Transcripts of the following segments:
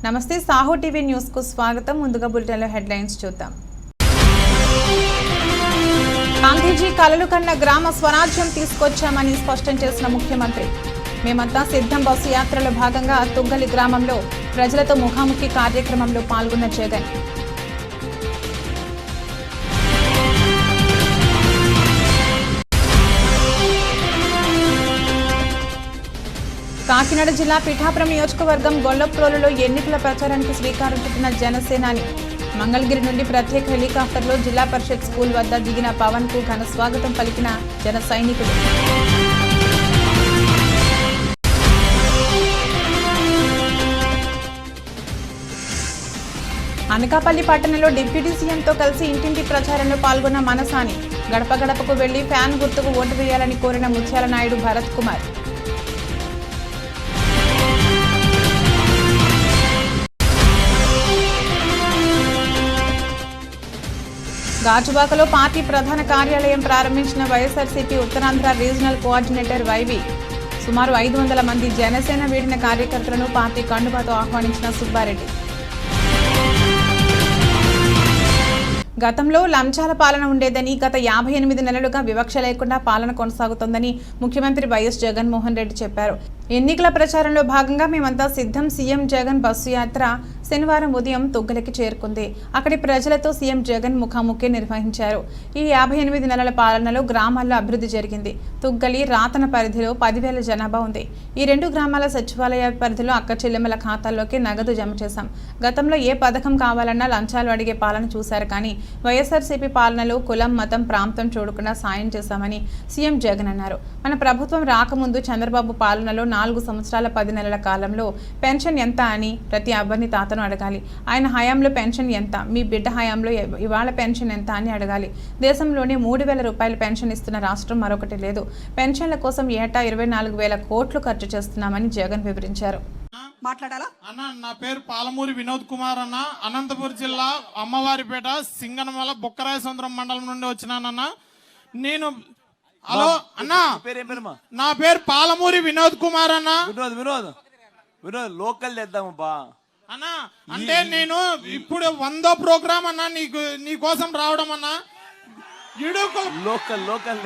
నమస్తే Saaho TV news కు స్వాగతం. ముందుగా బులెటిన్లో హెడ్లైన్స్ చూద్దాం. గాంధీజీ కలలు కన్న గ్రామ స్వరాజ్యం తీసుకొచ్చామని స్పష్టం చేసిన ముఖ్యమంత్రి. మేమంతా సిద్ధం బస్సు యాత్రలో భాగంగా తుగ్గలి గ్రామంలో ప్రజలతో ముఖాముఖి కార్యక్రమంలో పాల్గొన్న జగన్. కాకినాడ జిల్లా పిఠాపురం నియోజకవర్గం గొల్లప్రోలులో ఎన్నికల ప్రచారానికి శ్రీకారం చుట్టిన జనసేనాని. మంగళగిరి నుండి ప్రత్యేక హెలికాప్టర్లో జిల్లా పరిషత్ స్కూల్ వద్ద దిగిన పవన్ కు ఘన స్వాగతం పలికిన జన సైనికులు. అనకాపల్లి పట్టణంలో డిప్యూటీ సీఎంతో కలిసి ఇంటింటి ప్రచారంలో పాల్గొన్న మనసాని. గడప గడపకు వెళ్లి ఫ్యాన్ గుర్తుకు ఓటు వేయాలని కోరిన ముత్యాల నాయుడు భరత్ కుమార్. గాజువాకలో పార్టీ ప్రధాన కార్యాలయం ప్రారంభించిన YSRCP Uttarandhra regional coordinator YV. సుమారు 500 మంది జనసేన వీడిన కార్యకర్తలను పార్టీ కండువాతో ఆహ్వానించిన సుబ్బారెడ్డి. గతంలో లంచాల పాలన ఉండేదని, గత 58 నెలలుగా వివక్ష లేకుండా పాలన కొనసాగుతోందని ముఖ్యమంత్రి వైఎస్ జగన్మోహన్ రెడ్డి చెప్పారు. ఎన్నికల ప్రచారంలో భాగంగా మేమంతా సిద్ధం సీఎం జగన్ బస్సు యాత్ర శనివారం ఉదయం తుగ్గలికి చేరుకుంది. అక్కడి ప్రజలతో సీఎం జగన్ ముఖాముఖి నిర్వహించారు. ఈ 58 నెలల పాలనలో గ్రామాల్లో అభివృద్ధి జరిగింది. తుగ్గలి రాతన పరిధిలో 10,000 జనాభా ఉంది. ఈ 2 గ్రామాల సచివాలయ పరిధిలో అక్క చెల్లెమ్మల ఖాతాల్లోకి నగదు జమ చేశాం. గతంలో ఏ పథకం కావాలన్నా లంచాలు అడిగే పాలన చూశారు, కానీ వైఎస్ఆర్సీపీ పాలనలో కులం, మతం, ప్రాంతం చూడకుండా సాయం చేశామని సీఎం జగన్ అన్నారు. మన ప్రభుత్వం రాకముందు చంద్రబాబు పాలనలో 4 సంవత్సరాల 10 నెలల కాలంలో పెన్షన్ ఎంత అని ప్రతి అవ్వని తాతను అడగాలి. ఆయన హయాంలో పెన్షన్ ఎంత, మీ బిడ్డ హయాంలో ఇవాళ పెన్షన్ ఎంత అని అడగాలి. దేశంలోనే 3,000 రూపాయల పెన్షన్ ఇస్తున్న రాష్ట్రం మరొకటి లేదు. పెన్షన్ల కోసం ఏటా 24,000 కోట్లు ఖర్చు చేస్తున్నామని జగన్ వివరించారు. మాట్లాడాలా అన్న? నా పేరు పాలమూరి వినోద్ కుమార్ అన్న. అనంతపురం జిల్లా అమ్మవారిపేట సింగనమల బొక్కరాయ సముద్రం మండలం నుండి వచ్చినానన్న. నేను హలో అన్న, నా పేరు పాలమూరి వినోద్ కుమార్ అన్న. వినోద్ లోకల్ చేద్దామబ్బా అన్న. అంటే నేను ఇప్పుడు 100వ ప్రోగ్రామ్ అన్న నీ కోసం రావడం అన్న. లోకల్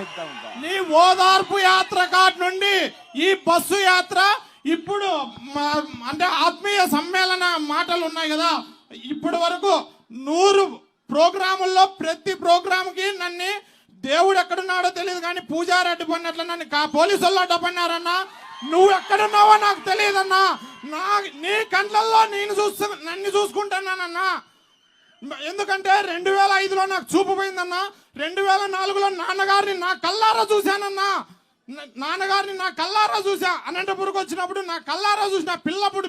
నీ ఓదార్పు యాత్ర కాట్ నుండి ఈ బస్సు యాత్ర ఇప్పుడు అంటే ఆత్మీయ సమ్మేళన మాటలు ఉన్నాయి కదా, ఇప్పటి వరకు 100 ప్రోగ్రాముల్లో ప్రతి ప్రోగ్రామ్కి నన్ను దేవుడు ఎక్కడున్నాడో తెలియదు కానీ పూజారి అడ్డుపడినట్లు నన్ను పోలీసు వాళ్ళు అడ్డుపడినారన్నా. నువ్వు ఎక్కడున్నావో నాకు తెలియదన్నా. నీ కంట్లల్లో నన్ను చూసుకుంటున్నానన్నా. ఎందుకంటే 2005లో నాకు చూపు పోయిందన్నా. 2004లో నాన్నగారిని నా కల్లారా చూశానన్నా. నాన్నగారిని నా కల్లారా చూసా. అనంతపురంకి వచ్చినప్పుడు నా కల్లారా చూసిన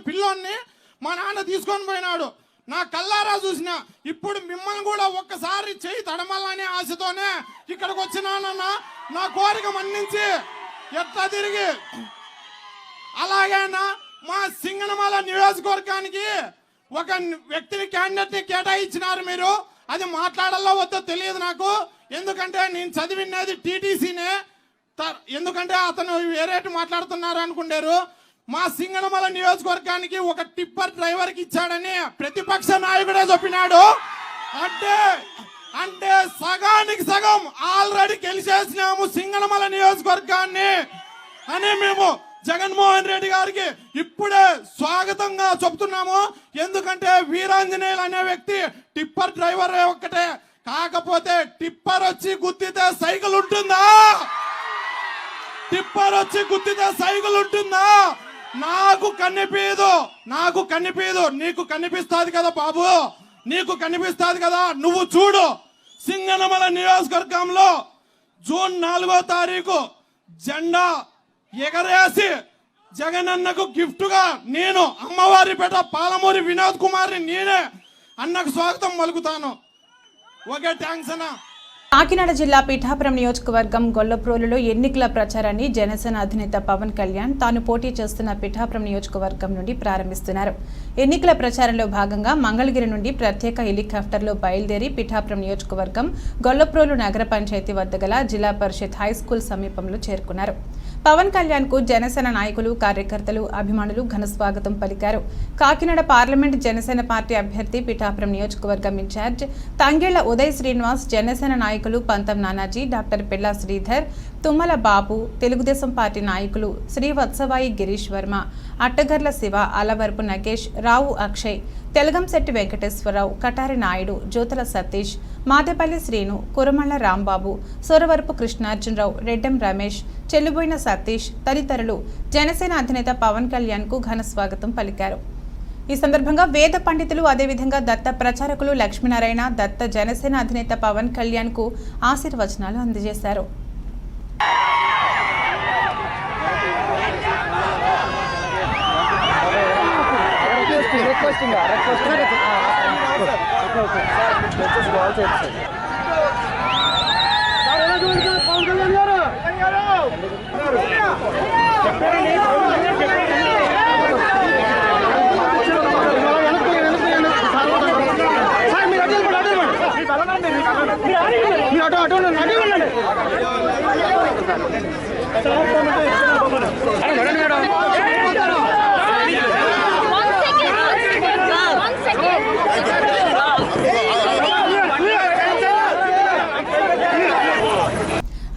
పిల్లోన్ని మా నాన్న తీసుకొని పోయినాడు. నా కల్లారా చూసిన. ఇప్పుడు మిమ్మల్ని కూడా ఒక్కసారి చేయి తడమల్లనే ఆశతోనే ఇక్కడికి వచ్చినానన్నా. నా కోరిక మన్నించి ఎట్లా తిరిగి అలాగేనా మా సింగనమల నియోజకవర్గానికి ఒక వ్యక్తిని క్యాండిడేట్ ని కేటాయించినారు మీరు. అది మాట్లాడాలో వద్దో తెలియదు నాకు. ఎందుకంటే నేను చదివినది టీటీసీనే. ఎందుకంటే అతను వేరేటి మాట్లాడుతున్నారు అనుకుంటారు. మా సింగనమల నియోజకవర్గానికి ఒక టిప్పర్ డ్రైవర్ కి ఇచ్చాడని ప్రతిపక్ష నాయకుడే చెప్పినాడు. అంటే సగానికి సగం ఆల్రెడీ గెలిచేసినాము సింగనమల నియోజకవర్గాన్ని అని మేము జగన్మోహన్ రెడ్డి గారికి ఇప్పుడే స్వాగతంగా చెప్తున్నాము. ఎందుకంటే వీరాంజనేయులు అనే వ్యక్తి టిప్పర్ డ్రైవర్ ఒక్కటే. కాకపోతే టిప్పర్ వచ్చి గుద్దితే సైకిల్ ఉంటుందా? టిప్పర్ వచ్చి గుద్దితే సైకిల్ ఉంటుందా? నాకు కనిపించదు. నీకు కనిపిస్తుంది కదా బాబు, నీకు కనిపిస్తుంది కదా. నువ్వు చూడు, సింగనమల నియోజకవర్గంలో జూన్ 4వ తారీఖు జెండా ఎగరేసి జగనన్నకు గిఫ్ట్ గా నేను అమ్మవారిపేట పాలమూరి వినోద్ కుమార్ని నేనే అన్నకు స్వాగతం పలుకుతాను. ఓకే, థ్యాంక్స్ అన్న. కాకినాడ జిల్లా పిఠాపురం నియోజకవర్గం గొల్లప్రోలులో ఎన్నికల ప్రచారాన్ని జనసేన అధినేత పవన్ కళ్యాణ్ తాను పోటీ చేస్తున్న పిఠాపురం నియోజకవర్గం నుండి ప్రారంభిస్తున్నారు. ఎన్నికల ప్రచారంలో భాగంగా మంగళగిరి నుండి ప్రత్యేక హెలికాప్టర్లో బయలుదేరి పిఠాపురం నియోజకవర్గం గొల్లప్రోలు నగర పంచాయతీ వద్ద గల జిల్లా పరిషత్ హైస్కూల్ సమీపంలో చేరుకున్నారు. పవన్ కళ్యాణ్ కు జనసేన నాయకులు, కార్యకర్తలు, అభిమానులు ఘన స్వాగతం పలికారు. కాకినాడ పార్లమెంట్ జనసేన పార్టీ అభ్యర్థి, పిఠాపురం నియోజకవర్గం ఇన్ఛార్జ్ తంగేళ్ల ఉదయ్ శ్రీనివాస్, జనసేన నాయకులు పంతం నానాజీ, డాక్టర్ పిల్లా శ్రీధర్, తుమ్మల బాబు, తెలుగుదేశం పార్టీ నాయకులు శ్రీవత్సవాయి గిరీష్ వర్మ, అట్టగర్ల శివ, అలవరపు నగేష్, రావు అక్షయ్, తెలగంశెట్టి వెంకటేశ్వరరావు, కటారి నాయుడు, జ్యోతుల సతీష్, మాదేపల్లి శ్రీను, కురమళ్ల రాంబాబు, సొరవరపు కృష్ణార్జునరావు, రెడ్డెం రమేష్, చెల్లుబోయిన సతీష్ తదితరులు జనసేన అధినేత పవన్ కళ్యాణ్ కు ఘన స్వాగతం పలికారు. ఈ సందర్భంగా వేద పండితులు, అదేవిధంగా దత్త ప్రచారకులు లక్ష్మీనారాయణ, దత్త జనసేన అధినేత పవన్ కళ్యాణ్ కు ఆశీర్వచనాలు అందజేశారు.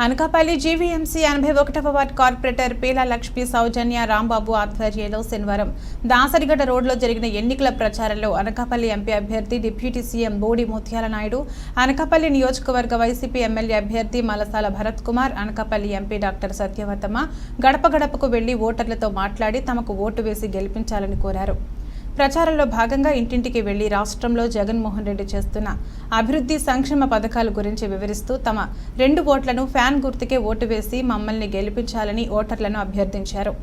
అనకాపల్లి జీవీఎంసీ 81వ వార్డు కార్పొరేటర్ పీలా లక్ష్మీ సౌజన్య రాంబాబు ఆధ్వర్యంలో శనివారం దాసరిగడ్డ రోడ్లో జరిగిన ఎన్నికల ప్రచారంలో అనకాపల్లి ఎంపీ అభ్యర్థి, డిప్యూటీ సీఎం బోడి ముత్యాల నాయుడు, అనకాపల్లి నియోజకవర్గ వైసీపీ ఎమ్మెల్యే అభ్యర్థి మలసాల భరత్ కుమార్, అనకాపల్లి ఎంపీ డాక్టర్ సత్యవతమ్మ గడప గడపకు వెళ్లి ఓటర్లతో మాట్లాడి తమకు ఓటు వేసి గెలిపించాలని కోరారు. ప్రచారంలో భాగంగా ఇంటింటికి వెళ్లి రాష్ట్రంలో జగన్మోహన్ రెడ్డి చేస్తున్న అభివృద్ధి, సంక్షేమ పథకాల గురించి వివరిస్తూ తమ 2 ఓట్లను ఫ్యాన్ గుర్తుకే ఓటు వేసి మమ్మల్ని గెలిపించాలని ఓటర్లను అభ్యర్థించారు.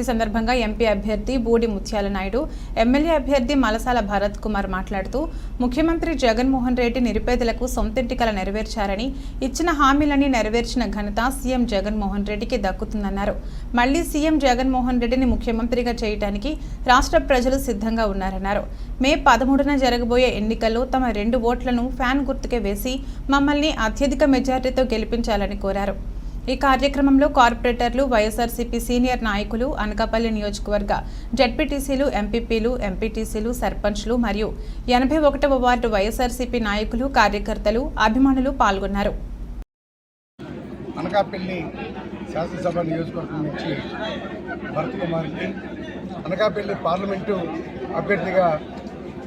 ఈ సందర్భంగా ఎంపీ అభ్యర్థి బూడి ముత్యాల నాయుడు, ఎమ్మెల్యే అభ్యర్థి మలసాల భరత్ కుమార్ మాట్లాడుతూ ముఖ్యమంత్రి జగన్మోహన్ రెడ్డి నిరుపేదలకు సొంతింటికల నెరవేర్చారని, ఇచ్చిన హామీలన్నీ నెరవేర్చిన ఘనత సీఎం జగన్మోహన్ రెడ్డికి దక్కుతుందన్నారు. మళ్లీ సీఎం జగన్మోహన్ రెడ్డిని ముఖ్యమంత్రిగా చేయడానికి రాష్ట్ర ప్రజలు సిద్ధంగా ఉన్నారన్నారు. మే 13న జరగబోయే ఎన్నికల్లో తమ 2 ఓట్లను ఫ్యాన్ గుర్తుకే వేసి మమ్మల్ని అత్యధిక మెజార్టీతో గెలిపించాలని కోరారు. ఈ కార్యక్రమంలో కార్పొరేటర్లు, వైఎస్ఆర్సీపీ సీనియర్ నాయకులు, అనకాపల్లి నియోజకవర్గ జడ్పీటీసీలు, ఎంపీపీలు, ఎంపీటీసీలు, సర్పంచ్లు మరియు 81వ వార్డు వైఎస్ఆర్సీపీ నాయకులు, కార్యకర్తలు, అభిమానులు పాల్గొన్నారు. అనకాపల్లి శాసనసభ నియోజకవర్గం నుంచి భరత్ కుమార్కి, అనకాపల్లి పార్లమెంటు అభ్యర్థిగా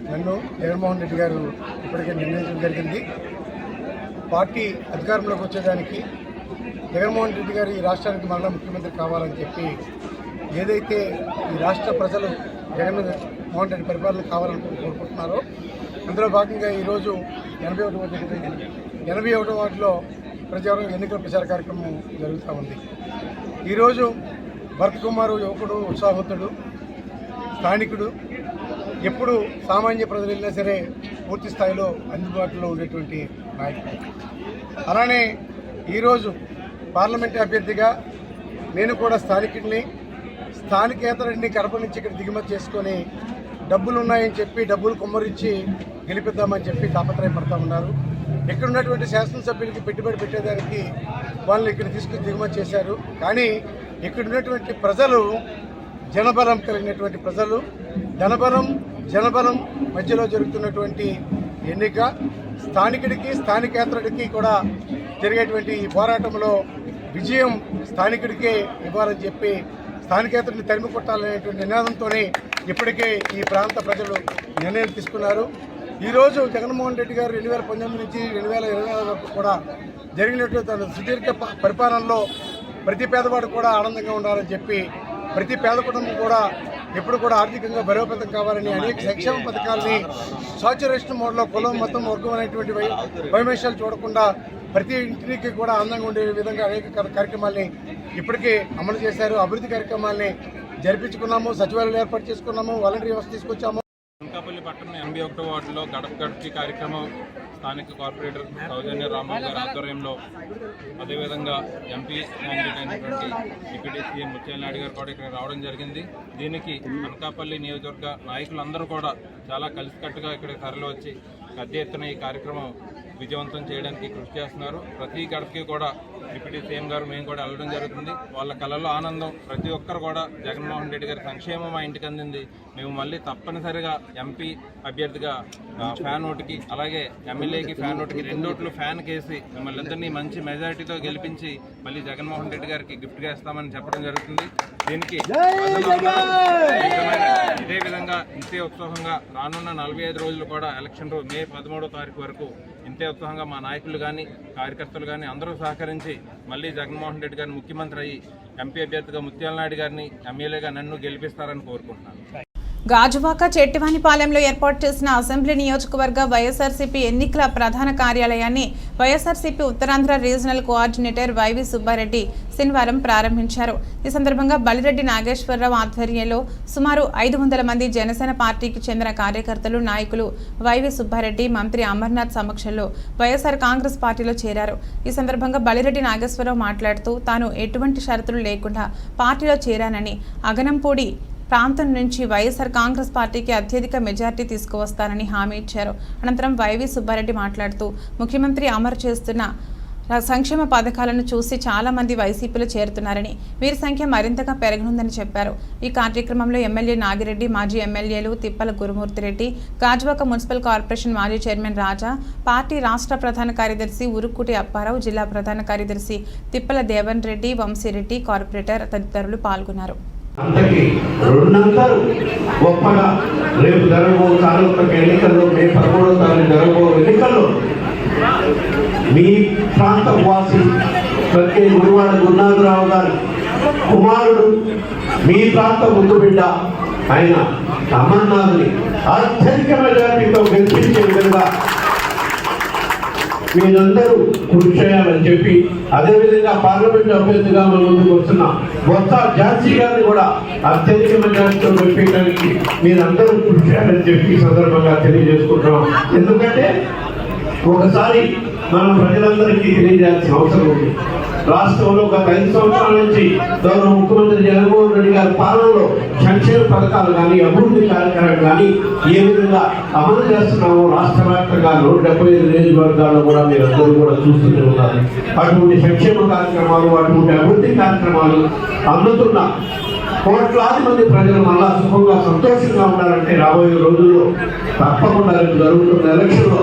నన్ను జగన్మోహన్ రెడ్డి గారు ఇప్పటికే నిర్ణయించడం జరిగింది. పార్టీ అధికారంలోకి వచ్చేదానికి జగన్మోహన్ రెడ్డి గారు ఈ రాష్ట్రానికి మరలా ముఖ్యమంత్రి కావాలని చెప్పి ఏదైతే ఈ రాష్ట్ర ప్రజలు జగన్మోహన్ రెడ్డి పరిపాలన కావాలని కోరుకుంటున్నారో అందులో భాగంగా ఈరోజు 81వ వార్డులో ప్రచారం ఎన్నికల ప్రచార కార్యక్రమం జరుగుతూ ఉంది. ఈరోజు భరత్ కుమారు యువకుడు, ఉత్సాహవంతుడు, స్థానికుడు, ఎప్పుడు సామాన్య ప్రజలు వెళ్ళినా సరే పూర్తి స్థాయిలో అందుబాటులో ఉండేటువంటి నాయకుడు. అలానే ఈరోజు పార్లమెంట్ అభ్యర్థిగా నేను కూడా స్థానికుడిని, స్థానికేతరుడిని కడప నుంచి ఇక్కడ దిగుమతి చేసుకొని డబ్బులు ఉన్నాయని చెప్పి డబ్బులు కుమ్మరించి గెలిపిద్దామని చెప్పి తాపత్రయపడతా ఉన్నారు. ఇక్కడ ఉన్నటువంటి శాసనసభ్యులకి పెట్టుబడి పెట్టేదానికి వాళ్ళని ఇక్కడ తీసుకుని దిగుమతి చేశారు. కానీ ఇక్కడ ఉన్నటువంటి ప్రజలు జనబలం కలిగినటువంటి ప్రజలు, ధనబలం జనబలం మధ్యలో జరుగుతున్నటువంటి ఎన్నిక స్థానికుడికి, స్థానికేతరుడికి కూడా జరిగేటువంటి ఈ పోరాటంలో విజయం స్థానికుడికే ఇవ్వాలని చెప్పి స్థానికేతరుని తరిమి కొట్టాలనేటువంటి నినాదంతోనే ఇప్పటికే ఈ ప్రాంత ప్రజలు నిర్ణయం తీసుకున్నారు. ఈరోజు జగన్మోహన్ రెడ్డి గారు 2019 నుంచి 2024 వరకు కూడా జరిగినటువంటి తన సుదీర్ఘ పరిపాలనలో ప్రతి పేదవాడు కూడా ఆనందంగా ఉండాలని చెప్పి, ప్రతి పేద కుటుంబం కూడా ఎప్పుడు కూడా ఆర్థికంగా బలోపేతం కావాలని అనేక సంక్షేమ పథకాలని సాచురేషన్ మోడ్లో కులం, మతం, వర్గం అనేటువంటి వైమేషాలు చూడకుండా ప్రతి ఇంటికి కూడా అందంగా ఉండే విధంగా అనేక కార్యక్రమాల్ని ఇప్పటికే అమలు చేశారు. అభివృద్ధి కార్యక్రమాల్ని జరిపించుకున్నాము, సచివాలయాలు ఏర్పాటు చేసుకున్నాము, వాలంటీర్ వ్యవస్థ తీసుకొచ్చాము. అనకాపల్లి పట్టణం 81వ వార్డులో గడప గడపకి కార్యక్రమం స్థానిక కార్పొరేటర్ సౌజన్య రాంబాబు గారి ఆధ్వర్యంలో, అదేవిధంగా ఎంపీ క్యాండిడేట్ అయినటువంటి డిప్యూటీ సీఎం ముత్యాల నాయుడు గారు కూడా ఇక్కడ రావడం జరిగింది. దీనికి అనకాపల్లి నియోజకవర్గ నాయకులందరూ కూడా చాలా కలిసికట్టుగా ఇక్కడ తరలి వచ్చి పెద్ద ఎత్తున ఈ కార్యక్రమం విజయవంతం చేయడానికి కృషి చేస్తున్నారు. ప్రతి గడపకి కూడా డిప్యూటీ సీఎం గారు మేము కూడా వెళ్ళడం జరుగుతుంది. వాళ్ళ కళలో ఆనందం. ప్రతి ఒక్కరు కూడా జగన్మోహన్ రెడ్డి గారి సంక్షేమం మా ఇంటికి అందింది. మేము మళ్ళీ తప్పనిసరిగా ఎంపీ అభ్యర్థిగా ఫ్యాన్ ఓటుకి, అలాగే ఎమ్మెల్యేకి ఫ్యాన్ ఓటుకి 2 ఓట్లు ఫ్యాన్ కేసి మిమ్మల్ని ఇద్దరిని మంచి మెజారిటీతో గెలిపించి మళ్ళీ జగన్మోహన్ రెడ్డి గారికి గిఫ్ట్గా ఇస్తామని చెప్పడం జరుగుతుంది. దీనికి ఇదే విధంగా ఇంతే ఉత్సాహంగా రానున్న 45 రోజులు కూడా ఎలక్షన్ రోజు మే 13వ తారీఖు వరకు ఇంతే ఉత్సాహంగా మా నాయకులు కానీ కార్యకర్తలు కానీ అందరూ సహకరించి మళ్ళీ జగన్మోహన్ రెడ్డి గారిని ముఖ్యమంత్రి అయ్యి ఎంపీ అభ్యర్థిగా ముత్యాల నాయుడు గారిని ఎమ్మెల్యేగా నన్ను గెలిపిస్తారని కోరుకుంటున్నాను. గాజువాక చెట్టివానిపాలెంలో ఏర్పాటు చేసిన అసెంబ్లీ నియోజకవర్గ వైఎస్ఆర్సీపీ ఎన్నికల ప్రధాన కార్యాలయాన్ని YSRCP Uttarandhra regional coordinator YV Subba Reddy శనివారం ప్రారంభించారు. ఈ సందర్భంగా బలిరెడ్డి నాగేశ్వరరావు ఆధ్వర్యంలో సుమారు 500 మంది జనసేన పార్టీకి చెందిన కార్యకర్తలు, నాయకులు వైవి సుబ్బారెడ్డి, మంత్రి అమర్నాథ్ సమక్షంలో వైఎస్ఆర్ కాంగ్రెస్ పార్టీలో చేరారు. ఈ సందర్భంగా బలిరెడ్డి నాగేశ్వరరావు మాట్లాడుతూ తాను ఎటువంటి షరతులు లేకుండా పార్టీలో చేరానని, అగనంపూడి ప్రాంతం నుంచి వైఎస్ఆర్ కాంగ్రెస్ పార్టీకి అత్యధిక మెజార్టీ తీసుకువస్తానని హామీ ఇచ్చారు. అనంతరం వైవి సుబ్బారెడ్డి మాట్లాడుతూ ముఖ్యమంత్రి అమలు చేస్తున్న సంక్షేమ పథకాలను చూసి చాలా మంది వైసీపీలో చేరుతున్నారని, వీరి సంఖ్య మరింతగా పెరగనుందని చెప్పారు. ఈ కార్యక్రమంలో ఎమ్మెల్యే నాగిరెడ్డి, మాజీ ఎమ్మెల్యేలు తిప్పల గురుమూర్తిరెడ్డి, గాజువాక మున్సిపల్ కార్పొరేషన్ మాజీ చైర్మన్ రాజా, పార్టీ రాష్ట్ర ప్రధాన కార్యదర్శి ఉరుక్కుటి అప్పారావు, జిల్లా ప్రధాన కార్యదర్శి తిప్పల దేవన్ రెడ్డి, వంశీరెడ్డి, కార్పొరేటర్ తదితరులు పాల్గొన్నారు. అంతకి 2 గొప్పగా రేపు జరగబో సార్వత్రిక ఎన్నికల్లో మే 13వ తారీఖు జరగబో ఎన్నికల్లో మీ ప్రాంత వాసి ప్రతి గుడివాడ గురునాథరావు గారి కుమారుడు, మీ ప్రాంత ముందు బిడ్డ ఆయన అమర్నాథ్ని అత్యధిక మెజారిటీతో గెలిపించే విధంగా మీరందరూ కృషి చేయాలని చెప్పి, అదేవిధంగా పార్లమెంట్ అభ్యర్థిగా మన ముందుకు వస్తున్న బొత్స ఝాన్సీ గారిని కూడా అత్యధిక మెజారిటీతో గెలిపించడానికి మీరందరూ కృషి చేయాలని చెప్పి సందర్భంగా తెలియజేసుకుంటున్నాం. ఎందుకంటే ఒకసారి మనం ప్రజలందరికీ తెలియజేయాల్సిన అవసరం ఉంది. రాష్ట్రంలో గత 5 సంవత్సరాల నుంచి గౌరవ ముఖ్యమంత్రి జగన్మోహన్ రెడ్డి గారి పాలనలో సంక్షేమ పథకాలు కానీ, అభివృద్ధి కార్యక్రమాలు కానీ ఏ విధంగా అమలు చేస్తున్నామో రాష్ట్ర వ్యాప్తంగా 175 నియోజకవర్గాల్లో కూడా మీరందరూ కూడా చూస్తూనే ఉన్నారు. అటువంటి సంక్షేమ కార్యక్రమాలు, అటువంటి అభివృద్ధి కార్యక్రమాలు అందుతున్న కోట్లాది మంది ప్రజలు మళ్ళా సుఖంగా సంతోషంగా ఉండాలంటే రాబోయే రోజుల్లో తప్పకుండా జరుగుతున్న ఎలక్షన్లో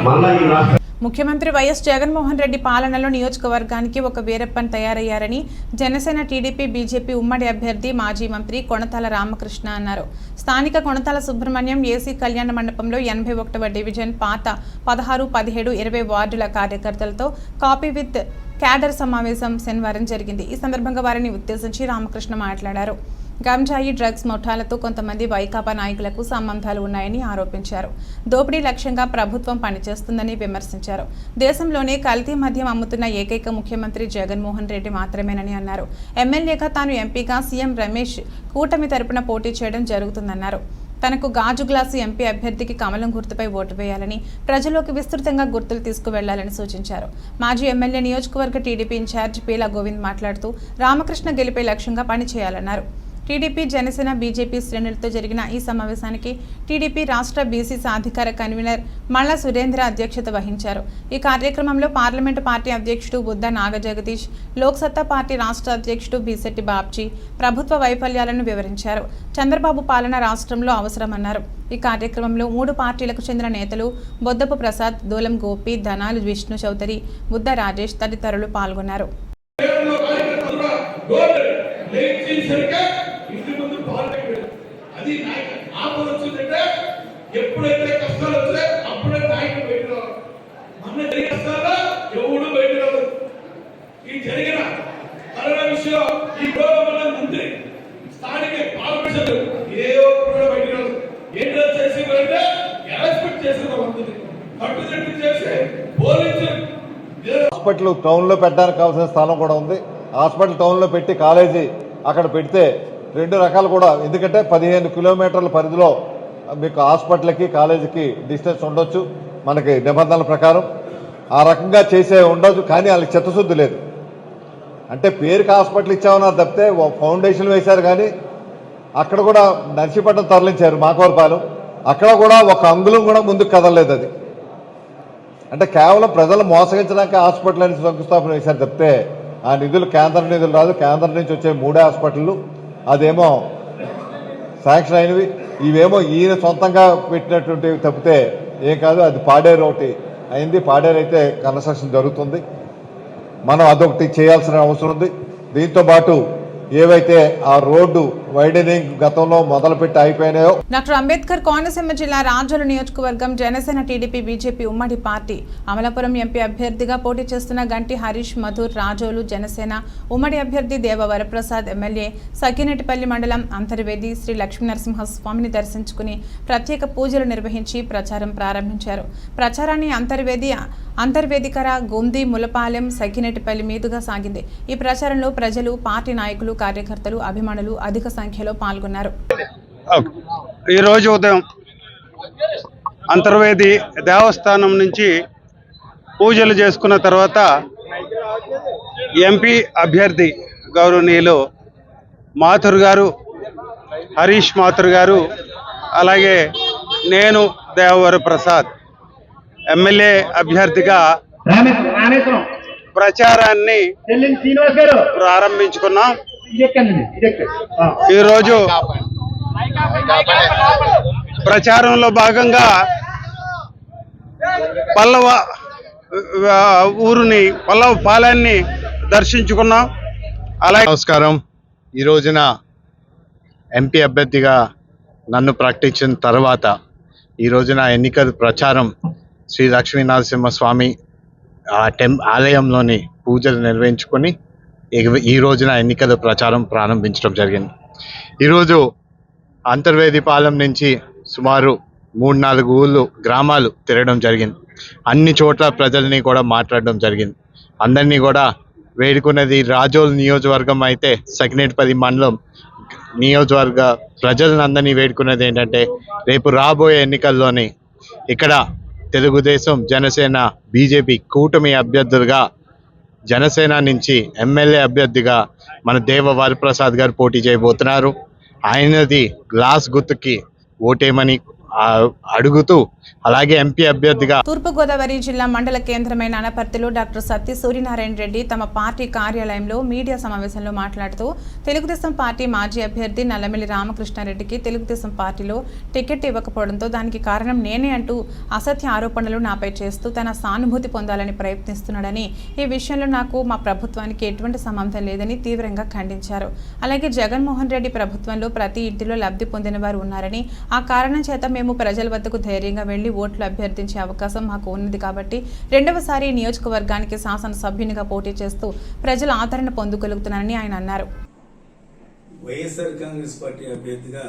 మళ్ళా ఈ రాష్ట్ర ముఖ్యమంత్రి వైఎస్ జగన్మోహన్ రెడ్డి పాలనలో నియోజకవర్గానికి ఒక వీరప్పన్ తయారయ్యారని జనసేన, టీడీపీ, బీజేపీ ఉమ్మడి అభ్యర్థి మాజీ మంత్రి కొణతాల రామకృష్ణ అన్నారు. స్థానిక కొణతాల సుబ్రహ్మణ్యం ఏసీ కళ్యాణ మండపంలో 81వ డివిజన్ పాత 16, 17, 20 వార్డుల కార్యకర్తలతో కాపీ విత్ క్యాడర్ సమావేశం శనివారం జరిగింది. ఈ సందర్భంగా వారిని ఉద్దేశించి రామకృష్ణ మాట్లాడారు. గంజాయి, డ్రగ్స్ ముఠాలతో కొంతమంది వైకాపా నాయకులకు సంబంధాలు ఉన్నాయని ఆరోపించారు. దోపిడీ లక్ష్యంగా ప్రభుత్వం పనిచేస్తుందని విమర్శించారు. దేశంలోనే కల్తీ మద్యం అమ్ముతున్న ఏకైక ముఖ్యమంత్రి జగన్మోహన్ రెడ్డి మాత్రమేనని అన్నారు. ఎమ్మెల్యేగా తాను ఎంపీగా సీఎం రమేష్ కూటమి తరపున పోటీ చేయడం జరుగుతుందన్నారు. తనకు గాజు గ్లాసు ఎంపీ అభ్యర్థికి కమలం గుర్తుపై ఓటు వేయాలని, ప్రజల్లోకి విస్తృతంగా గుర్తులు తీసుకువెళ్లాలని సూచించారు. మాజీ ఎమ్మెల్యే, నియోజకవర్గ టీడీపీ ఇన్ఛార్జ్ పీలా గోవింద్ మాట్లాడుతూ రామకృష్ణ గెలిపే లక్ష్యంగా పనిచేయాలన్నారు. టీడీపీ, జనసేన, బీజేపీ శ్రేణులతో జరిగిన ఈ సమావేశానికి టీడీపీ రాష్ట్ర బీసీ సాధికార కన్వీనర్ మల్ల సురేంద్ర అధ్యక్షత వహించారు. ఈ కార్యక్రమంలో పార్లమెంటు పార్టీ అధ్యక్షుడు బుద్ధ నాగజగదీష్, లోక్సత్తా పార్టీ రాష్ట్ర అధ్యక్షుడు బీశెట్టి బాబ్జీ ప్రభుత్వ వైఫల్యాలను వివరించారు. చంద్రబాబు పాలన రాష్ట్రంలో అవసరమన్నారు. ఈ కార్యక్రమంలో 3 పార్టీలకు చెందిన నేతలు బొద్దపు ప్రసాద్, దూలం గోపి, ధనాలు విష్ణు చౌదరి, బుద్ధ రాజేష్ తదితరులు పాల్గొన్నారు. అది ఆపద వచ్చిందంటే ఎప్పుడైతే కష్టాలు వచ్చాయి అప్పుడే నాయకుడు బయట రావాలి. మొన్న జరిగిన కష్టాల్లో ఎవడు బయట రాదు. ఈ జరిగిన కరోనా విషయం ఈ గవర్నమెంట్ మంత్రి స్థానిక పాల్పడిచారు, ఏ ఒక్కరు బయట రాదు. ఏంటో చేసి బయట ఎక్స్పెక్ట్ చేసిన మంత్రి కట్టుదిట్టు చేసి పోలీసులు హాస్పిటల్ టౌన్లో పెట్టడానికి కావాల్సిన స్థలం కూడా ఉంది. హాస్పిటల్ టౌన్లో పెట్టి కాలేజీ అక్కడ పెడితే 2 రకాలు కూడా, ఎందుకంటే 15 కిలోమీటర్ల పరిధిలో మీకు హాస్పిటల్కి కాలేజీకి డిస్టెన్స్ ఉండొచ్చు మనకి నిబంధనల ప్రకారం. ఆ రకంగా చేసే ఉండొచ్చు, కానీ వాళ్ళకి చిత్తశుద్ధి లేదు. అంటే పేరుకి హాస్పిటల్ ఇచ్చామన్నారు తప్పితే ఫౌండేషన్ వేశారు, కానీ అక్కడ కూడా నర్సీపట్నం తరలించారు మాకవరపాలెం, అక్కడ కూడా ఒక అంగుళం కూడా ముందుకు కదలలేదు. అది అంటే కేవలం ప్రజలు మోసగించడానికి హాస్పిటల్ అని శంకుస్థాపన చేశారు తప్పితే ఆ నిధులు కేంద్ర నిధులు రాదు. కేంద్రం నుంచి వచ్చే 3 హాస్పిటళ్ళు అదేమో శాంక్షన్ అయినవి, ఇవేమో ఈయన సొంతంగా పెట్టినటువంటివి తప్పితే ఏం కాదు. అది పాడేరు ఒకటి అయింది, పాడేరు అయితే కన్స్ట్రక్షన్ జరుగుతుంది. మనం అదొకటి చేయాల్సిన అవసరం ఉంది. దీంతో పాటు ఏవైతే ఆ రోడ్డు వైడనింగ్ గతంలో మొదలుపెట్టి అయిపోయినాయో. డాక్టర్ అంబేద్కర్ కోనసీమ జిల్లా రాజోలు నియోజకవర్గం జనసేన టీడీపీ బీజేపీ ఉమ్మడి పార్టీ అమలాపురం ఎంపీ అభ్యర్థిగా పోటీ చేస్తున్న గంటి హరీష్ మధుర్ రాజోలు జనసేన ఉమ్మడి అభ్యర్థి దేవ వరప్రసాద్ ఎమ్మెల్యే సఖినేటిపల్లి మండలం అంతర్వేది శ్రీ లక్ష్మీనరసింహస్వామిని దర్శించుకుని ప్రత్యేక పూజలు నిర్వహించి ప్రచారం ప్రారంభించారు. ప్రచారాన్ని అంతర్వేదికర గొంది ములపాలెం సఖినేటిపల్లి మీదుగా సాగింది. ఈ ప్రచారంలో ప్రజలు పార్టీ నాయకులు కార్యకర్తలు అభిమానులు అధిక సంఖ్యలో పాల్గొన్నారు. ఈరోజు ఉదయం అంతర్వేది దేవస్థానం నుంచి పూజలు చేసుకున్న తర్వాత ఎంపీ అభ్యర్థి గౌరవనీయులు మాథుర్ గారు, హరీష్ మాథుర్ గారు, అలాగే నేను దేవవర ప్రసాద్ ఎమ్మెల్యే అభ్యర్థిగా ప్రచారాన్ని ప్రారంభించుకున్నాం. ఈరోజు ప్రచారంలో భాగంగా పల్లవ ఊరుని పల్లవ పాలెన్ని దర్శించుకున్నాం. అలాగే నమస్కారం. ఈ రోజున ఎంపీ అభ్యర్థిగా నన్ను ప్రకటించిన తర్వాత ఈ రోజున ఎన్నికల ప్రచారం శ్రీ లక్ష్మీనరసింహస్వామి ఆలయంలోని పూజలు నిర్వహించుకొని ఈ రోజున ఎన్నికల ప్రచారం ప్రారంభించడం జరిగింది. ఈరోజు అంతర్వేదిపాలెం నుంచి సుమారు 3-4 ఊళ్ళు గ్రామాలు తిరగడం జరిగింది. అన్ని చోట్ల ప్రజల్ని కూడా మాట్లాడడం జరిగింది. అందరినీ కూడా వేడుకున్నది రాజోల్ నియోజకవర్గం అయితే సఖినేటిపల్లి మండలం నియోజకవర్గ ప్రజలందరినీ వేడుకున్నది ఏంటంటే రేపు రాబోయే ఎన్నికల్లోని ఇక్కడ తెలుగుదేశం, జనసేన, బీజేపీ కూటమి అభ్యర్థులుగా జనసేన నుంచి ఎమ్మెల్యే అభ్యర్థిగా మన దేవ వరప్రసాద్ గారు పోటీ చేయబోతున్నారు. ఆయనది గ్లాస్ గుర్తుకి ఓటేమని అడుగుతూ అలాగే ఎంపీ అభ్యర్థిగా తూర్పుగోదావరి జిల్లా మండల కేంద్రమైన అనపర్తిలో డాక్టర్ సత్య సూర్యనారాయణ రెడ్డి తమ పార్టీ కార్యాలయంలో మీడియా సమావేశంలో మాట్లాడుతూ తెలుగుదేశం పార్టీ మాజీ అభ్యర్థి నల్లమిల్లి రామకృష్ణారెడ్డికి తెలుగుదేశం పార్టీలో టికెట్ ఇవ్వకపోవడంతో దానికి కారణం నేనే అంటూ అసత్య ఆరోపణలు నాపై చేస్తూ తన సానుభూతి పొందాలని ప్రయత్నిస్తున్నాడని, ఈ విషయంలో నాకు మా ప్రభుత్వానికి ఎటువంటి సంబంధం లేదని తీవ్రంగా ఖండించారు. అలాగే జగన్మోహన్ రెడ్డి ప్రభుత్వంలో ప్రతి ఇంటిలో లబ్ధి పొందిన వారు ఉన్నారని, ఆ కారణం చేత మేము ప్రజల వద్దకు ధైర్యంగా వెళ్లి ఓట్లు అభ్యర్థించే అవకాశం మాకు ఉన్నది కాబట్టి రెండవసారి నియోజకవర్గానికి శాసనసభ్యునిగా పోటీ చేస్తూ ప్రజల ఆదరణ పొందగలుగుతున్నానని ఆయన అన్నారు. వైఎస్ఆర్ కాంగ్రెస్ పార్టీ అభ్యర్థిగా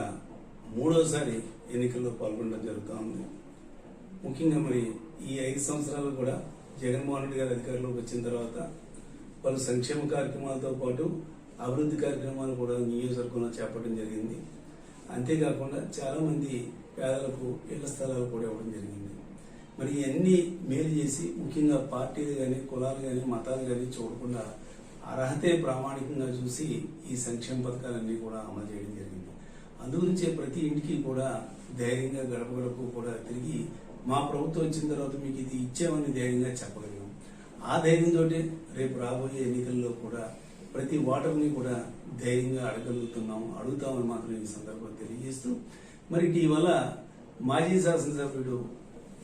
3వసారి ఎన్నికల్లో పాల్గొనడం జరుగుతూ ఉంది. ముఖ్యంగా మరి ఈ 5 సంవత్సరాలు కూడా జగన్మోహన్ రెడ్డి గారు అధికారంలోకి వచ్చిన తర్వాత పలు సంక్షేమ కార్యక్రమాలతో పాటు అభివృద్ధి కార్యక్రమాలు కూడా నియోజకవర్గంలో చేపట్టడం జరిగింది. అంతేకాకుండా చాలా మంది పేదలకు ఇళ్ల స్థలాలు కూడా ఇవ్వడం జరిగింది. మరి ఇవన్నీ మేలు చేసి ముఖ్యంగా పార్టీలు కానీ, కులాలు కానీ, మతాలు కానీ చూడకుండా అర్హతే ప్రామాణికంగా చూసి ఈ సంక్షేమ పథకాలన్నీ కూడా అమలు చేయడం జరిగింది. అందుగురించే ప్రతి ఇంటికి కూడా ధైర్యంగా గడప గడపకు కూడా తిరిగి మా ప్రభుత్వం వచ్చిన తర్వాత మీకు ఇది ఇచ్చామని ధైర్యంగా చెప్పగలిగాం. ఆ ధైర్యంతో రేపు రాబోయే ఎన్నికల్లో కూడా ప్రతి ఓటర్ని కూడా ధైర్యంగా అడుగుతామని మాత్రం ఈ సందర్భంగా తెలియజేస్తూ, మరి ఇటీవల మాజీ శాసనసభ్యుడు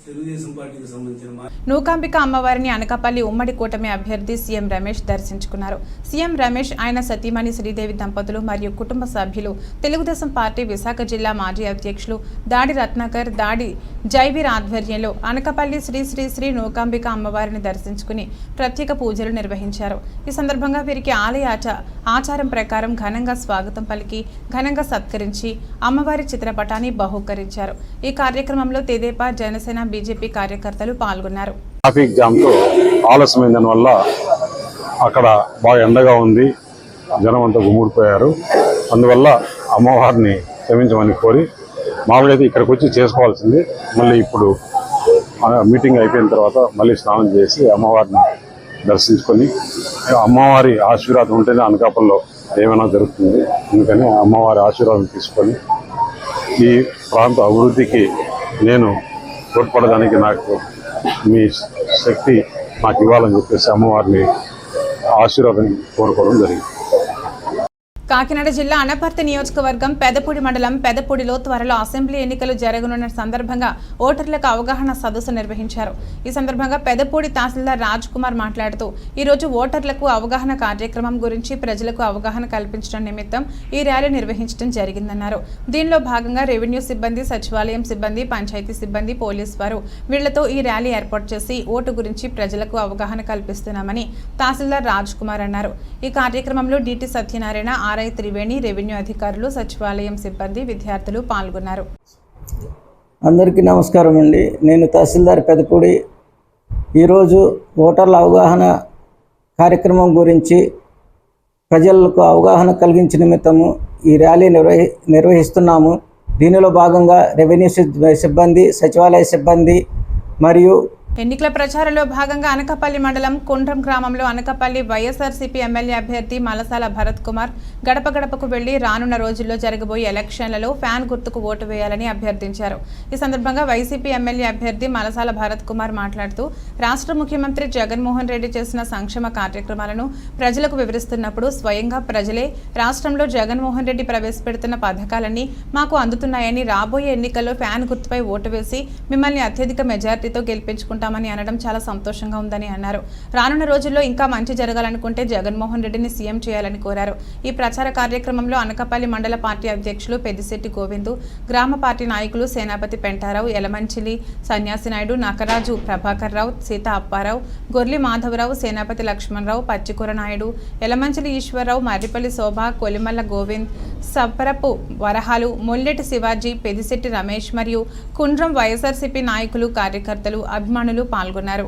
తెలుగుదేశం పార్టీకి సంబంధించిన నూకాంబిక అమ్మవారిని అనకాపల్లి ఉమ్మడి కూటమి అభ్యర్థి సీఎం రమేష్ దర్శించుకున్నారు. సీఎం రమేష్, ఆయన సతీమణి శ్రీదేవి దంపతులు మరియు కుటుంబ సభ్యులు తెలుగుదేశం పార్టీ విశాఖ జిల్లా మాజీ అధ్యక్షులు దాడి రత్నాకర్, దాడి జైవీర్ ఆధ్వర్యంలో అనకాపల్లి శ్రీ శ్రీ శ్రీ నూకాంబిక అమ్మవారిని దర్శించుకుని ప్రత్యేక పూజలు నిర్వహించారు. ఈ సందర్భంగా వీరికి ఆలయ ఆచారం ప్రకారం ఘనంగా స్వాగతం పలికి ఘనంగా సత్కరించి అమ్మవారి చిత్రపటాన్ని బహూకరించారు. ఈ కార్యక్రమంలో తెదేపా, జనసేన, బీజేపీ కార్యకర్తలు పాల్గొన్నారు. ట్రాఫిక్ జామ్ తో ఆలస్యమైన దానివల్ల అక్కడ బాగా ఎండగా ఉంది, జనం అంతా గుమ్ముడిపోయారు. అందువల్ల అమ్మవారిని క్షమించమని కోరి మామూలుగా అయితే ఇక్కడికి వచ్చి చేసుకోవాల్సింది. మళ్ళీ ఇప్పుడు మీటింగ్ అయిపోయిన తర్వాత మళ్ళీ స్నానం చేసి అమ్మవారిని దర్శించుకొని అమ్మవారి ఆశీర్వాదం ఉంటేనే అనకాపల్లిలో ఏమైనా జరుగుతుంది. అందుకని అమ్మవారి ఆశీర్వాదం తీసుకొని ఈ ప్రాంత అభివృద్ధికి నేను తోడ్పడడానికి నాకు మీ శక్తి నాకు ఇవ్వాలని చెప్పేసి అమ్మవారిని ఆశీర్వాదం కోరుకోవడం జరిగింది. కాకినాడ జిల్లా అనపర్తి నియోజకవర్గం పెదపూడి మండలం పెదపూడిలో త్వరలో అసెంబ్లీ ఎన్నికలు జరగనున్న సందర్భంగా ఓటర్లకు అవగాహన సదస్సు నిర్వహించారు. ఈ సందర్భంగా పెదపూడి తహసీల్దార్ రాజ్ కుమార్ మాట్లాడుతూ ఈరోజు ఓటర్లకు అవగాహన కార్యక్రమం గురించి ప్రజలకు అవగాహన కల్పించడం నిమిత్తం ఈ ర్యాలీ నిర్వహించడం జరిగిందన్నారు. దీనిలో భాగంగా రెవెన్యూ సిబ్బంది, సచివాలయం సిబ్బంది, పంచాయతీ సిబ్బంది, పోలీసు వారు వీళ్లతో ఈ ర్యాలీ ఏర్పాటు చేసి ఓటు గురించి ప్రజలకు అవగాహన కల్పిస్తున్నామని తహసీల్దార్ రాజ్ కుమార్ అన్నారు. ఈ కార్యక్రమంలో DT Satyanarayana, RI Triveni, revenue అధికారులు, సచివాలయం సిబ్బంది, విద్యార్థులు పాల్గొన్నారు. అందరికీ నమస్కారం అండి. నేను తహసీల్దార్ పెదపూడి. ఈరోజు ఓటర్ల అవగాహన కార్యక్రమం గురించి ప్రజలకు అవగాహన కలిగించే నిమిత్తము ఈ ర్యాలీ నిర్వహిస్తున్నాము. దీనిలో భాగంగా రెవెన్యూ సిబ్బంది, సచివాలయ సిబ్బంది మరియు ఎన్నికల ప్రచారంలో భాగంగా అనకాపల్లి మండలం కుండ్రం గ్రామంలో అనకాపల్లి వైఎస్ఆర్సీపీ ఎమ్మెల్యే అభ్యర్థి మలసాల భరత్ కుమార్ గడప గడపకు వెళ్లి రానున్న రోజుల్లో జరగబోయే ఎలక్షన్లలో ఫ్యాన్ గుర్తుకు ఓటు వేయాలని అభ్యర్థించారు. ఈ సందర్భంగా వైసీపీ ఎమ్మెల్యే అభ్యర్థి మలసాల భరత్ కుమార్ మాట్లాడుతూ రాష్ట్ర ముఖ్యమంత్రి జగన్మోహన్ రెడ్డి చేసిన సంక్షేమ కార్యక్రమాలను ప్రజలకు వివరిస్తున్నప్పుడు స్వయంగా ప్రజలే రాష్ట్రంలో జగన్మోహన్ రెడ్డి ప్రవేశపెడుతున్న పథకాలన్నీ మాకు అందుతున్నాయని, రాబోయే ఎన్నికల్లో ఫ్యాన్ గుర్తుపై ఓటు వేసి మిమ్మల్ని అత్యధిక మెజార్టీతో గెలిపించుకుంటాం అనడం చాలా సంతోషంగా ఉందని అన్నారు. రానున్న రోజుల్లో ఇంకా మంచి జరగాలనుకుంటే జగన్మోహన్ రెడ్డిని సీఎం చేయాలని కోరారు. ఈ ప్రచార కార్యక్రమంలో అనకాపల్లి మండల పార్టీ అధ్యక్షులు పెద్దిశెట్టి గోవిందు, గ్రామ పార్టీ నాయకులు సేనాపతి పెంటారావు, యలమంచిలి సన్యాసి నాయుడు, నకరాజు ప్రభాకర్ రావు, సీతా అప్పారావు, గొర్లి మాధవరావు, సేనాపతి లక్ష్మణరావు, పచ్చికూర నాయుడు, యలమంచిలి ఈశ్వరరావు, మర్రిపల్లి శోభ, కొలిమల్ల గోవింద్, సప్పరపు వరహాలు, మొల్లెటి శివాజీ, పెద్దిశెట్టి రమేష్ మరియు కుండ్రం వైఎస్ఆర్సీపీ నాయకులు, కార్యకర్తలు, అభిమానులు పాల్గొన్నారు.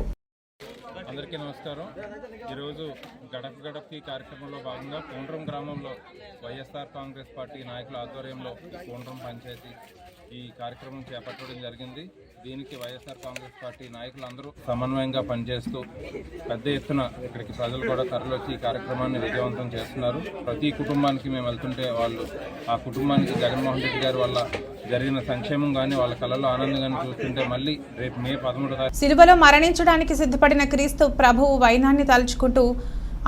అందరికీ నమస్కారం. ఈరోజు గడప గడపకి కార్యక్రమంలో భాగంగా కుండ్రం గ్రామంలో వైఎస్ఆర్ కాంగ్రెస్ పార్టీ నాయకుల ఆధ్వర్యంలో కుండ్రం పంచాయతీ ఈ కార్యక్రమం చేపట్టడం జరిగింది. దీనికి వైఎస్ఆర్ కాంగ్రెస్ పార్టీ నాయకులందరూ సమన్వయంగా పనిచేస్తూ పెద్ద ఎత్తున ఇక్కడికి ప్రజలు కూడా తరలివచ్చి ఈ కార్యక్రమాన్ని విజయవంతం చేస్తున్నారు. ప్రతి కుటుంబానికి మేము వెళ్తుంటే వాళ్ళు ఆ కుటుంబానికి జగన్మోహన్ రెడ్డి గారి వల్ల జరిగిన సంక్షేమం కానీ వాళ్ళ కళలో ఆనందంగానే చూస్తుంటే మళ్ళీ రేపు మే 13 సిలువలో మరణించడానికి సిద్ధపడిన క్రీస్తు ప్రభువు వైనాన్ని తలుచుకుంటూ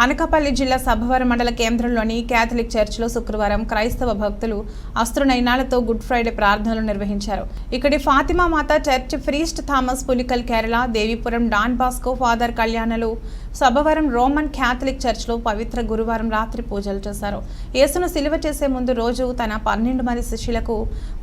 అనకాపల్లి జిల్లా సభవరం మండల కేంద్రంలోని క్యాథలిక్ చర్చిలో శుక్రవారం క్రైస్తవ భక్తులు అస్త్రనయనాలతో గుడ్ ఫ్రైడే ప్రార్థనలు నిర్వహించారు. ఇక్కడి ఫాతిమా మాత church, priest Thomas Pulikal Kerala, Devipuram Don Bosco father కళ్యాణలు సభవరం రోమన్ క్యాథలిక్ చర్చ్లో పవిత్ర గురువారం రాత్రి పూజలు చేశారు. యేసును సిలువ చేసే ముందు రోజు తన 12 మంది శిష్యులకు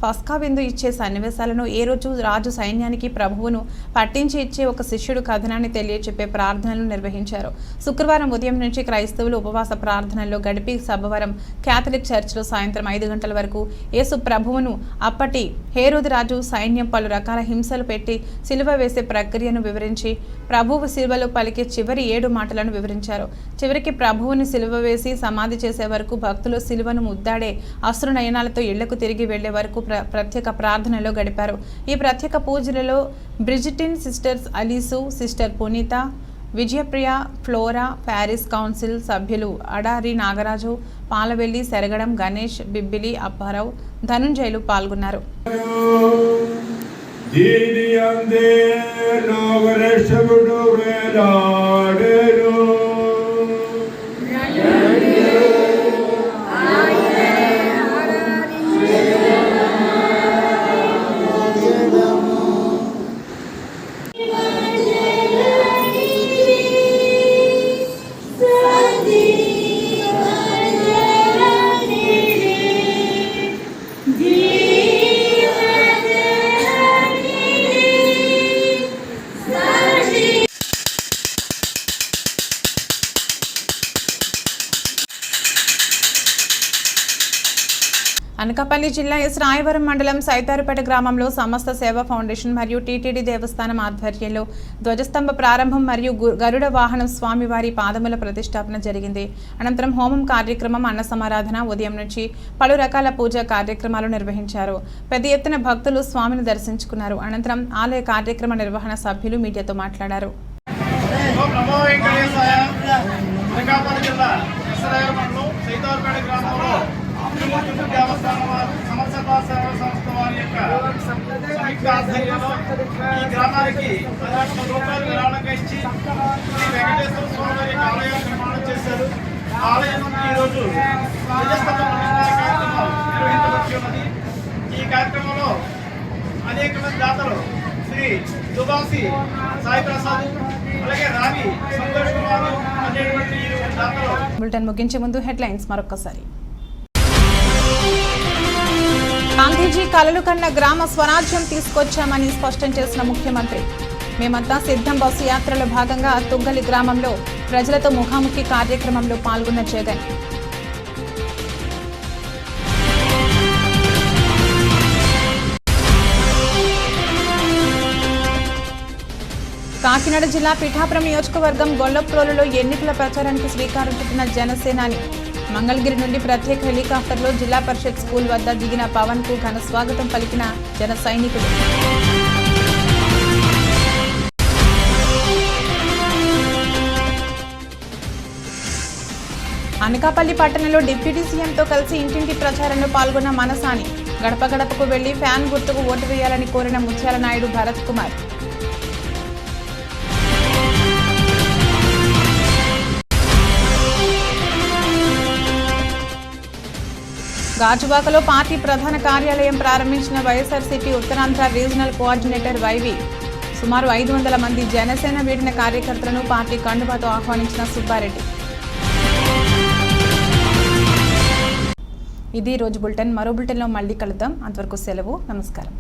పస్కా విందు ఇచ్చే సన్నివేశాలను, ఏ రోజు రాజు సైన్యానికి ప్రభువును పట్టించి ఇచ్చే ఒక శిష్యుడు కథనాన్ని తెలియచెప్పే ప్రార్థనలు నిర్వహించారు. శుక్రవారం ఉదయం నుంచి క్రైస్తవులు ఉపవాస ప్రార్థనల్లో గడిపి సభవరం క్యాథలిక్ చర్చ్లో సాయంత్రం 5 గంటల వరకు యేసు ప్రభువును అప్పటి హేరోదు రాజు సైన్యం పలు రకాల హింసలు పెట్టి సిలువ వేసే ప్రక్రియను వివరించి ప్రభువు సిలువలో పలికే చివరి 7 మాటలను వివరించారు. చివరికి ప్రభువుని సిలువ వేసి సమాధి చేసే వరకు భక్తులు సిలువను ముద్దాడే అశ్రునయనాలతో ఇళ్లకు తిరిగి వెళ్లే వరకు ప్రత్యేక ప్రార్థనలో గడిపారు. ఈ ప్రత్యేక పూజలలో బ్రిజిటిన్ సిస్టర్స్ అలీసు, సిస్టర్ పునీత, విజయప్రియ, ఫ్లోరా, ప్యారిస్ కౌన్సిల్ సభ్యులు అడారి నాగరాజు, పాలవెల్లి, సెరగడం గణేష్, బిబ్బిలి అప్పారావు, ధనుంజయులు పాల్గొన్నారు. అనకాపల్లి జిల్లా ఎస్ రాయవరం మండలం సైతారుపేట గ్రామంలో సమస్త సేవా ఫౌండేషన్ మరియు టీటీడీ దేవస్థానం ఆధ్వర్యంలో ధ్వజస్తంభ ప్రారంభం మరియు గరుడ వాహనం స్వామివారి పాదముల ప్రతిష్టాపన జరిగింది. అనంతరం హోమం కార్యక్రమం, అన్న సమారాధన, ఉదయం నుంచి పలు రకాల పూజా కార్యక్రమాలు నిర్వహించారు. పెద్ద ఎత్తున భక్తులు స్వామిని దర్శించుకున్నారు. అనంతరం ఆలయ కార్యక్రమ నిర్వహణ సభ్యులు మీడియాతో మాట్లాడారు. దేవస్థానం సమస్త సేవా సంస్థ వారి యొక్క సంయుక్త ఆధ్వర్యంలో ఈ గ్రామానికి 10 రూపాయలు విరాళంగా ఇచ్చి శ్రీ వెంకటేశ్వర స్వామి వారి యొక్క ఆలయాన్ని నిర్మాణం చేశారు. ఆలయం ఈరోజు ధ్వజస్తంభ ప్రతిష్ఠా కార్యక్రమం నిర్వహించబడి ఉన్నది. ఈ కార్యక్రమంలో అనేక మంది దాతలు శ్రీ దుబాసి సాయి ప్రసాద్, అలాగే రావి సంతోష్ కుమార్ అనేటువంటి దాతలు. బులెటిన్ ముగించే ముందు హెడ్లైన్స్ మరొకసారి. గాంధీజీ కలలు కన్న గ్రామ స్వరాజ్యం తీసుకొచ్చామని స్పష్టం చేసిన ముఖ్యమంత్రి. మేమంతా సిద్ధం బస్సు యాత్రలో భాగంగా తుగ్గలి గ్రామంలో ప్రజలతో ముఖాముఖి కార్యక్రమంలో పాల్గొన్న జగన్. కాకినాడ జిల్లా పిఠాపురం నియోజకవర్గం గొల్లప్రోలులో ఎన్నికల ప్రచారానికి శ్రీకారం చుట్టిన జనసేనాని. మంగళగిరి నుండి ప్రత్యేక హెలికాప్టర్లో జిల్లా పరిషత్ స్కూల్ వద్ద దిగిన పవన్ కు ఘన స్వాగతం పలికిన జన సైనికులు. అనకాపల్లి పట్టణంలో డిప్యూటీ సీఎంతో కలిసి ఇంటింటి ప్రచారంలో పాల్గొన్న మనసాని. గడప గడపకు వెళ్లి ఫ్యాన్ గుర్తుకు ఓటు వేయాలని కోరిన ముత్యాల నాయుడు భరత్ కుమార్. గాజువాకలో పార్టీ ప్రధాన కార్యాలయం ప్రారంభించిన YSRCP Uttarandhra regional coordinator YV. సుమారు 500 మంది జనసేన వీడిన కార్యకర్తలను పార్టీ కండువాతో ఆహ్వానించిన సుబ్బారెడ్డి. ఇది రోజు బులెటిన్. మరో బులెటిన్లో మళ్ళీ కలుద్దాం. అంతవరకు సెలవు. నమస్కారం.